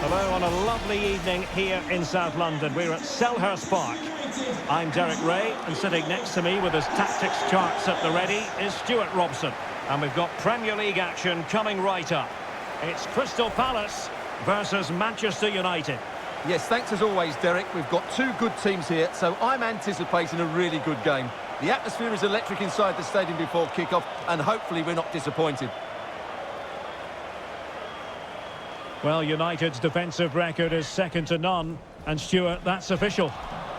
Hello on a lovely evening here in South London. We're at Selhurst Park. I'm Derek Ray, and sitting next to me with his tactics charts at the ready is Stuart Robson. And we've got Premier League action coming right up. It's Crystal Palace versus Manchester United. Yes, thanks as always, Derek. We've got two good teams here, so I'm anticipating a really good game. The atmosphere is electric inside the stadium before kick-off, and hopefully we're not disappointed. Well, United's defensive record is second to none. And Stuart, that's official.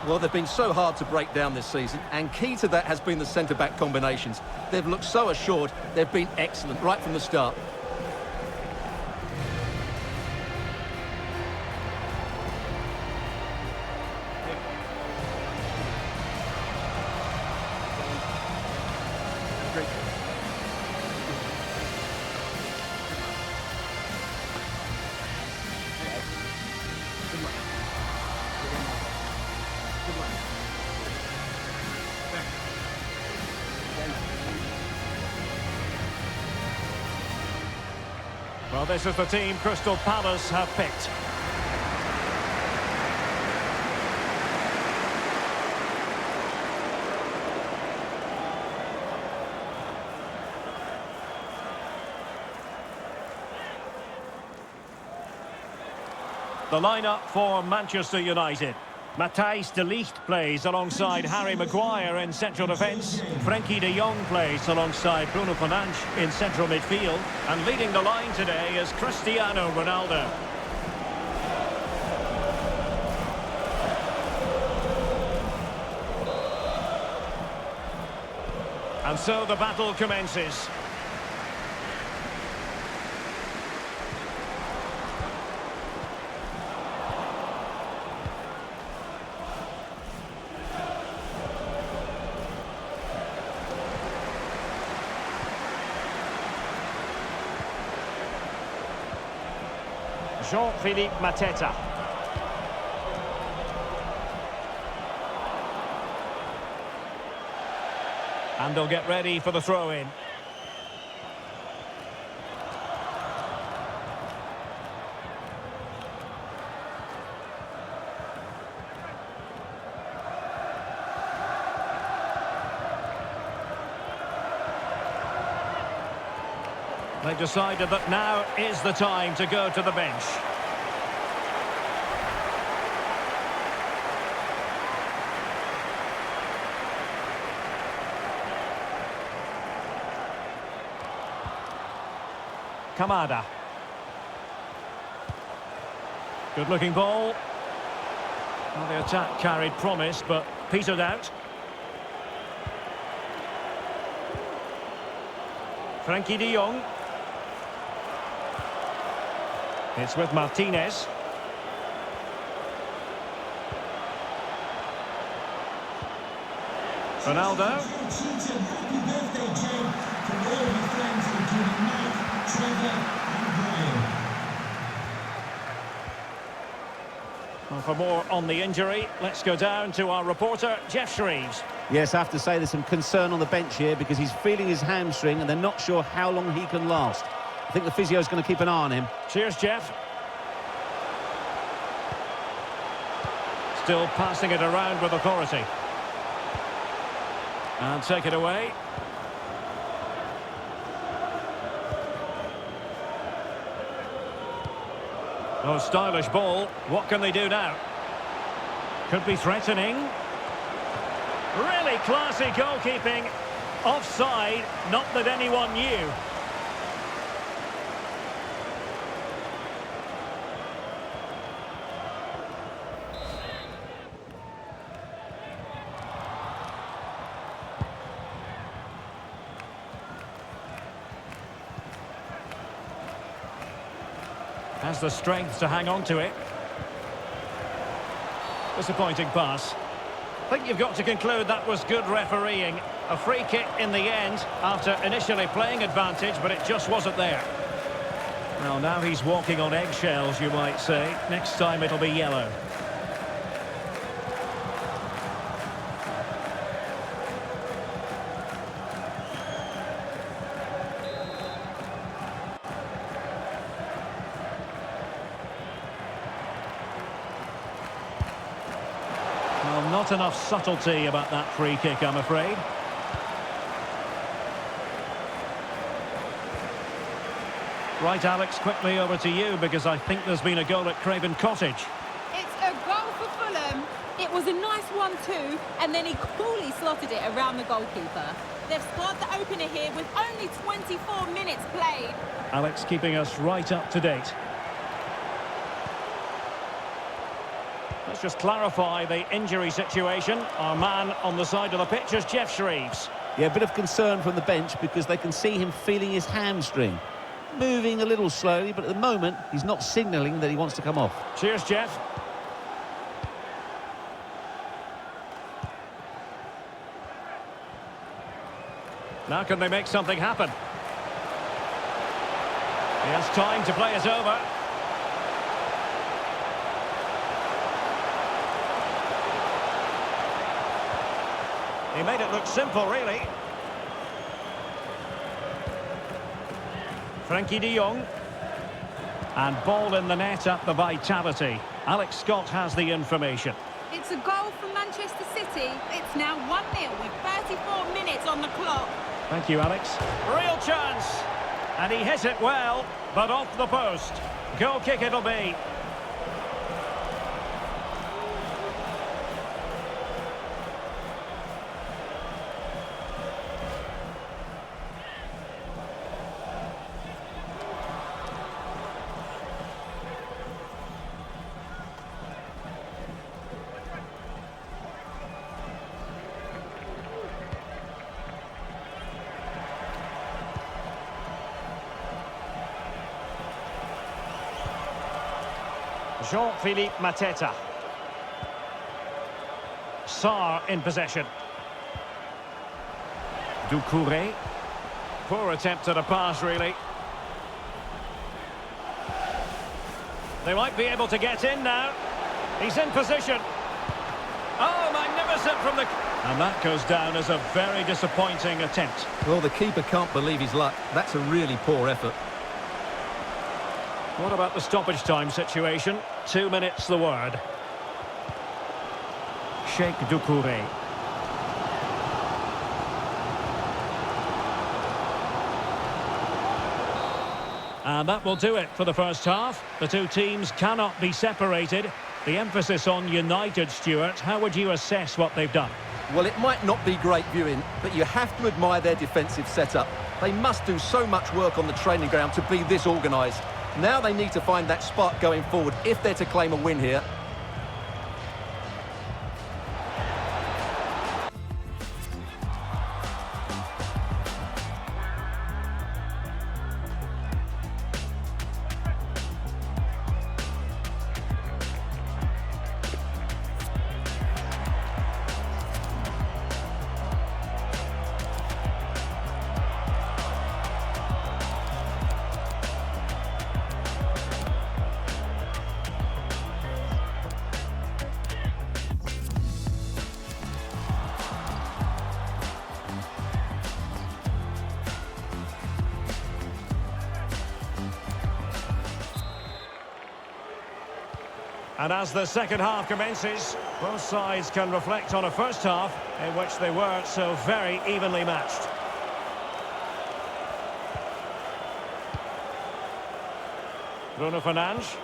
Well, they've been so hard to break down this season, and key to that has been the centre-back combinations. They've looked so assured, they've been excellent right from the start. Well, this is the team Crystal Palace have picked. The lineup for Manchester United. Matthijs de Ligt plays alongside Harry Maguire in central defence. Frenkie de Jong plays alongside Bruno Fernandes in central midfield. And leading the line today is Cristiano Ronaldo. And so the battle commences. Jean-Philippe Mateta. And they'll get ready for the throw-in. They've decided that now is the time to go to the bench. Kamada. Good-looking ball. Well, the attack carried promise, but petered out. Frenkie de Jong. It's with Martinez. Ronaldo. Well, for more on the injury, let's go down to our reporter, Jeff Shreves. Yes, I have to say there's some concern on the bench here because he's feeling his hamstring and they're not sure how long he can last. I think the physio's going to keep an eye on him. Cheers, Jeff. Still passing it around with authority. And take it away. Oh, stylish ball. What can they do now? Could be threatening. Really classy goalkeeping. Offside, not that anyone knew. Has the strength to hang on to it. Disappointing pass. I think you've got to conclude that was good refereeing. A free kick in the end after initially playing advantage, but it just wasn't there. Well, now he's walking on eggshells, you might say. Next time it'll be yellow. Not enough subtlety about that free kick, I'm afraid. Right, Alex, quickly over to you, because I think there's been a goal at Craven Cottage. It's a goal for Fulham. It was a nice one too, and then he coolly slotted it around the goalkeeper. They've scored the opener here with only 24 minutes played. Alex keeping us right up to date. Let's just clarify the injury situation. Our man on the side of the pitch is Jeff Shreves. Yeah, a bit of concern from the bench because they can see him feeling his hamstring. Moving a little slowly, but at the moment, he's not signalling that he wants to come off. Cheers, Jeff. Now can they make something happen? He has time to play it over. He made it look simple, really. Frankie de Jong. And ball in the net at the Vitality. Alex Scott has the information. It's a goal for Manchester City. It's now 1-0 with 34 minutes on the clock. Thank you, Alex. Real chance. And he hit it well, but off the post. Goal kick it'll be. Jean-Philippe Mateta. Sarr in possession. Doucouré. Poor attempt at a pass, really. They might be able to get in now. He's in position. Oh, magnificent from the... And that goes down as a very disappointing attempt. Well, the keeper can't believe his luck. That's a really poor effort. What about the stoppage time situation? 2 minutes the word. Sheikh Doucouré. And that will do it for the first half. The two teams cannot be separated. The emphasis on United, Stuart. How would you assess what they've done? Well, it might not be great viewing, but you have to admire their defensive setup. They must do so much work on the training ground to be this organised. Now they need to find that spark going forward if they're to claim a win here. And as the second half commences, both sides can reflect on a first half in which they were so very evenly matched. Bruno Fernandes.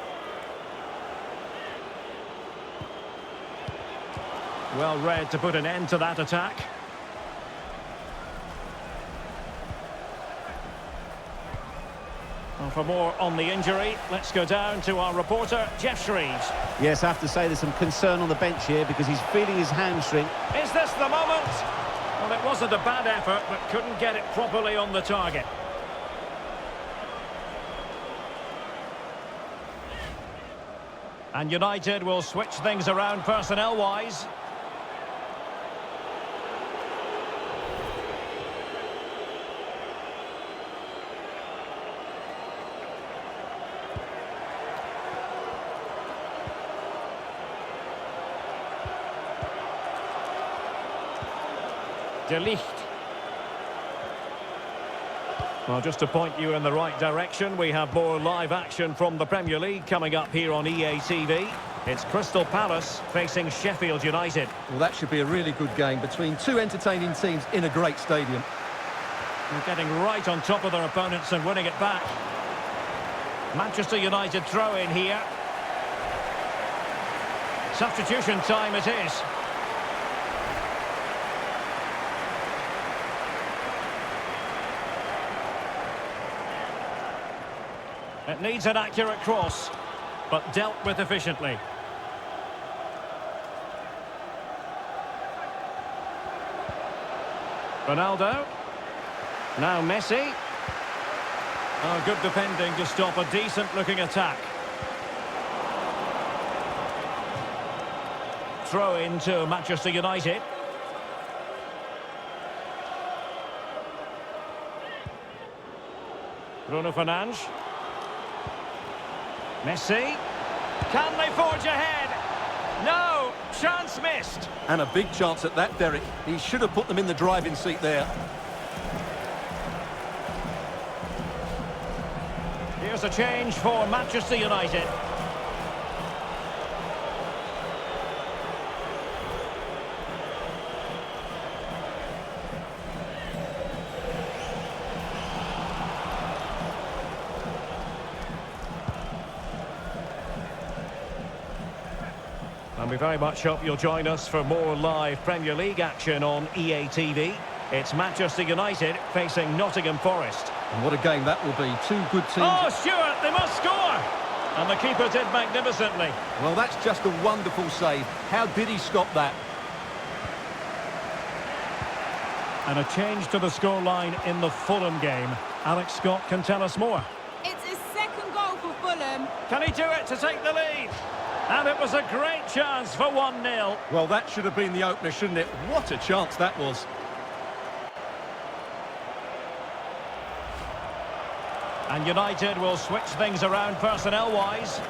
Well read to put an end to that attack. And for more on the injury, let's go down to our reporter, Jeff Shreves. Yes, I have to say there's some concern on the bench here because he's feeling his hamstring. Is this the moment? Well, it wasn't a bad effort, but couldn't get it properly on the target. And United will switch things around personnel-wise. De Ligt. Well, just to point you in the right direction, we have more live action from the Premier League coming up here on EA TV. It's Crystal Palace facing Sheffield United. Well, that should be a really good game between two entertaining teams in a great stadium. They're getting right on top of their opponents and winning it back. Manchester United throw in here. Substitution time it is. It needs an accurate cross, but dealt with efficiently. Ronaldo. Now Messi. Oh, good defending to stop a decent-looking attack. Throw into Manchester United. Bruno Fernandes. Messi. Can they forge ahead? No! Chance missed. And a big chance at that, Derek. He should have put them in the driving seat there. Here's a change for Manchester United. And we very much hope you'll join us for more live Premier League action on EA TV. It's Manchester United facing Nottingham Forest. And what a game that will be. Two good teams. Oh, Stewart, they must score! And the keeper did magnificently. Well, that's just a wonderful save. How did he stop that? And a change to the scoreline in the Fulham game. Alex Scott can tell us more. It's his second goal for Fulham. Can he do it to take the lead? And it was a great chance for 1-0. Well, that should have been the opener, shouldn't it? What a chance that was. And United will switch things around personnel-wise.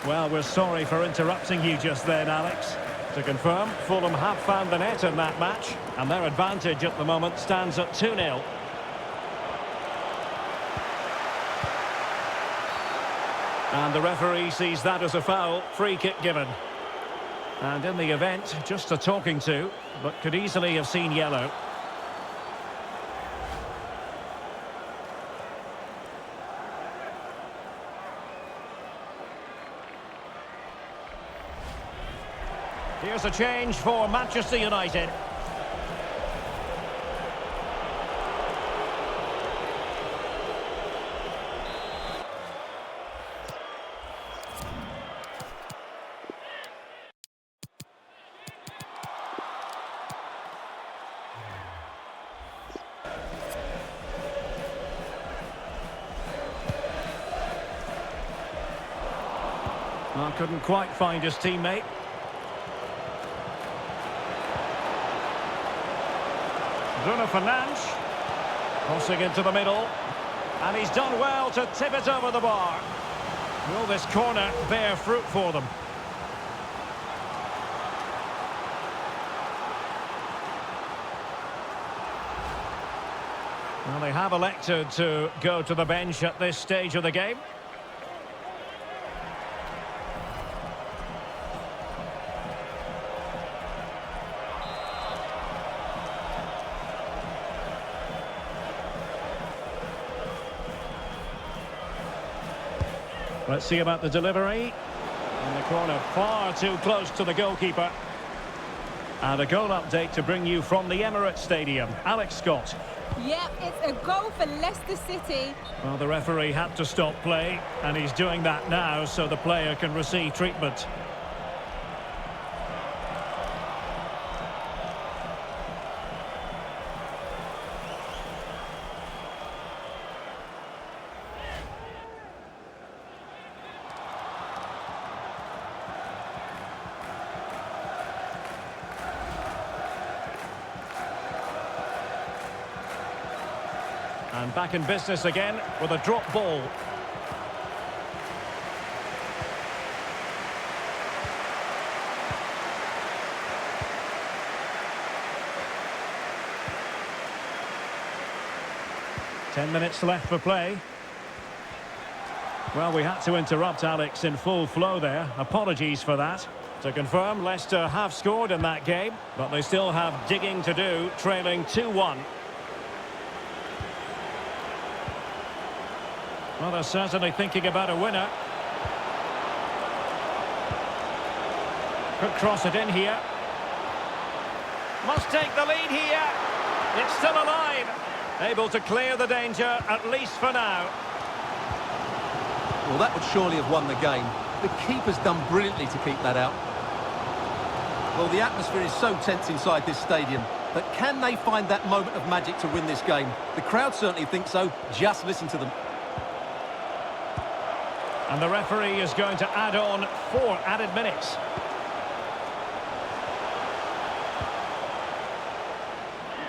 Well, we're sorry for interrupting you just then, Alex. To confirm, Fulham have found the net in that match, and their advantage at the moment stands at 2-0. And the referee sees that as a foul, free kick given. And in the event, just a talking to, but could easily have seen yellow. Here's a change for Manchester United. Well, couldn't quite find his teammate. Bruno Fernandes, crossing into the middle, and he's done well to tip it over the bar. Will this corner bear fruit for them? Well, they have elected to go to the bench at this stage of the game. Let's see about the delivery. In the corner, far too close to the goalkeeper. And a goal update to bring you from the Emirates Stadium. Alex Scott. Yep, it's a goal for Leicester City. Well, the referee had to stop play, and he's doing that now so the player can receive treatment. And back in business again with a drop ball. 10 minutes left for play. Well, we had to interrupt, Alex, in full flow there. Apologies for that. To confirm, Leicester have scored in that game, but they still have digging to do, trailing 2-1. Well, they're certainly thinking about a winner. Could cross it in here. Must take the lead here. It's still alive. Able to clear the danger, at least for now. Well, that would surely have won the game. The keeper's done brilliantly to keep that out. Well, the atmosphere is so tense inside this stadium, but can they find that moment of magic to win this game? The crowd certainly think so. Just listen to them. And the referee is going to add on 4 added minutes.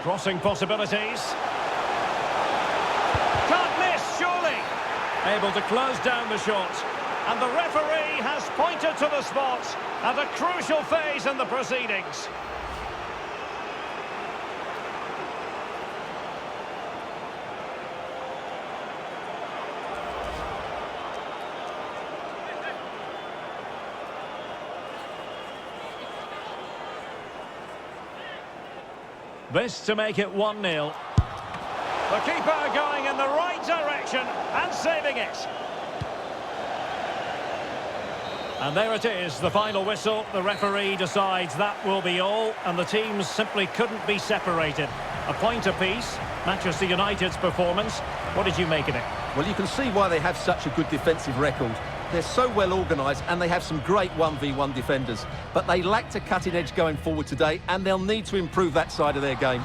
Crossing possibilities. Can't miss, surely. Able to close down the shot. And the referee has pointed to the spot at a crucial phase in the proceedings. This to make it 1-0. The keeper going in the right direction and saving it. And there it is, the final whistle. The referee decides that will be all, and the teams simply couldn't be separated. A point apiece, Manchester United's performance. What did you make of it? Well, you can see why they have such a good defensive record. They're so well organised and they have some great 1v1 defenders. But they lacked a cutting edge going forward today, and they'll need to improve that side of their game.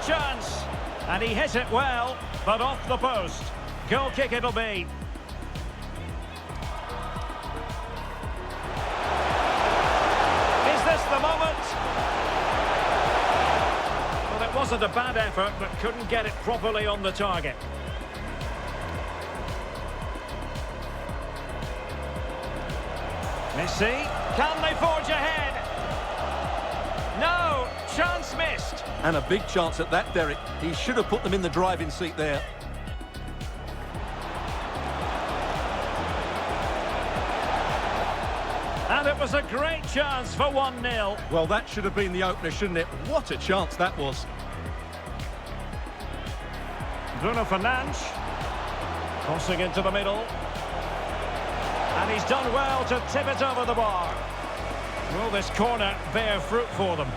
Chance, and he hit it well, but off the post. Goal kick it'll be. Is this the moment? Well, it wasn't a bad effort, but couldn't get it properly on the target. Messi, can they forge ahead? No, chance missed. And a big chance at that, Derek. He should have put them in the driving seat there. And it was a great chance for 1-0. Well, that should have been the opener, shouldn't it? What a chance that was. Bruno Fernandes. Crossing into the middle. And he's done well to tip it over the bar. Will this corner bear fruit for them?